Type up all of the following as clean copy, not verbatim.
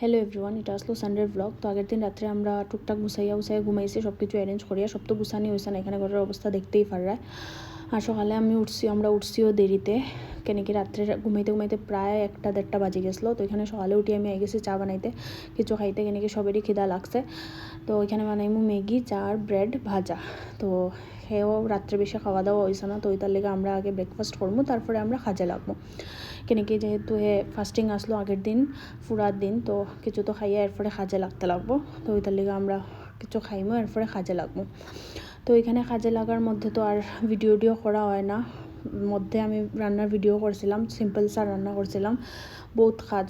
Hello everyone, এটা আসলো সানডের blog. তো আগের দিন রাত্রে আমরা টুকটাক গুছাইয়া ঘুমাইছি, সব কিছু অ্যারেঞ্জ করিয়া। সব তো গুছানি হয়েছে না, এখানে ঘরের অবস্থা দেখতেই পাররায়। আর সকালে আমরা উঠছিও দেরিতে, কেন কি রাত্রে ঘুমাইতে ঘুমাইতে প্রায় 1-1:30 বাজে গেছিলো। তো এখানে সকালে উঠি আমি গেছি চা বানাইতে, কিছু খাইতে, কেন কি সবেরই খিদা লাগছে। তো এখানে বানাইমু ম্যাগি, চা আর ব্রেড ভাজা। তো সেও রাত্রে বেশি খাওয়া দাওয়া হয়েছে না, তো ওইটার লেগে আমরা আগে ব্রেকফাস্ট করবো, তারপরে আমরা কাজে লাগবো। কেন কি যেহেতু ফাস্টিং আসলো আগের দিন পুরার দিন, তো কিছু তো খাইয়া এরপরে কাজে লাগতে লাগবো। তো ওইটার লেগে আমরা কিছু খাইমো, এরপরে কাজে লাগবো। তো এখানে কাজে লাগার মধ্যে তো আর ভিডিও করা হয় না। মধ্যে আমি রান্নার ভিডিও করছিলাম, সিম্পল সা রান্না করছিলাম। বহুত কাজ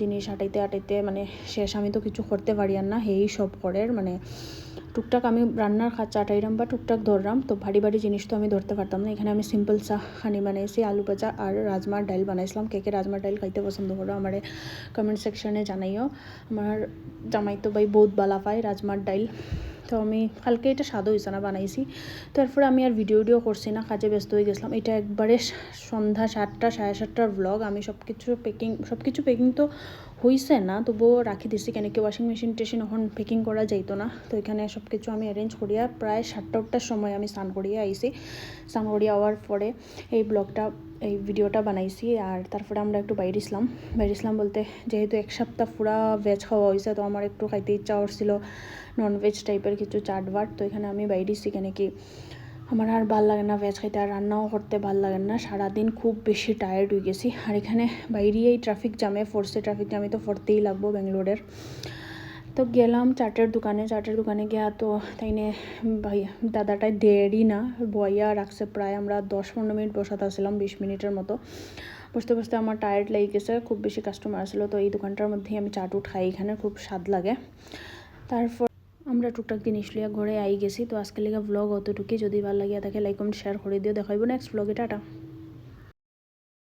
জিনিস আটাইতে মানে শেষ আমি তো কিছু করতে পারি আর না, এই সব করের মানে টুকটাক আমি রান্নার কাজ আটাইরাম বা টুকটাক ধরলাম। তো ভারী জিনিস তো আমি ধরতে পারতাম না। এখানে আমি সিম্পল চা খানি বানাইছি, আলু ভাজা আর রাজমার ডাইল বানাইছিলাম। কে রাজমার ডাইল খাইতে পছন্দ করো আমার কমেন্ট সেকশনে জানাইও। আমার জামাই তো ভাই বহুত বালা পায় রাজমার ডাইল। তো আমি কালকে এটা স্বাদ হয়েছে না বানাইছি। তো এরপরে আমি আর ভিডিও করছি না, কাজে ব্যস্ত হয়ে গেছিলাম। এটা একবারে সন্ধ্যা 7টা 7:30টার ব্লগ। আমি সব কিছু পেকিং তো হয়েছে না, তবুও রাখি দিছি, কেন কি ওয়াশিং মেশিন এখন পেকিং করা যাইতো না। তো এখানে সব কিছু আমি অ্যারেঞ্জ করিয়া প্রায় 7টার সময় আমি স্নান করিয়া আইছি। স্নান করিয়া আওয়ার পরে এই ভিডিওটা বানাইছি। আর তারপরে আমরা একটু বাইরে ইসলাম বলতে, যেহেতু 1 সপ্তাহ পুরা ভেজ খাওয়া হয়েছে, তো আমার একটু খাইতে ইচ্ছা করছিল ননভেজ টাইপের কিছু চাটবাট। তো এখানে আমি বাইরেছি, কেন কি আমার আর ভাল লাগে না ভেজ খাইতে, আর রান্নাও করতে ভাল লাগে না। সারাদিন খুব বেশি টায়ার্ড হয়ে গেছি। আর এখানে বাইরে এই ট্রাফিক জ্যামে তো পড়তেই লাগবো বেঙ্গলোরের। তো গেলাম চাটের দোকানে গিয়া। তো তাইনে ভাই দাদাটাই দেরি না বইয়া রাখছে, প্রায় আমরা 10-15 মিনিট বসাতে আসছিলাম, 20 মিনিটের মতো। বসতে আমার টায়ার্ড লেগে গেছে, খুব বেশি কাস্টমার আসলো। তো এই দোকানটার মধ্যেই আমি চাট খাই, এখানে খুব স্বাদ লাগে। তারপর আমরা টুকটাক জিনিস লিয়া ঘরে আই গেছি। তো আজকের লেগে ব্লগ অতটুকুই। যদি ভালো লাগিয়া থাকে লাইক কমেন্ট শেয়ার করে দিও। দেখাইব নেক্সট ব্লগে। টাটা।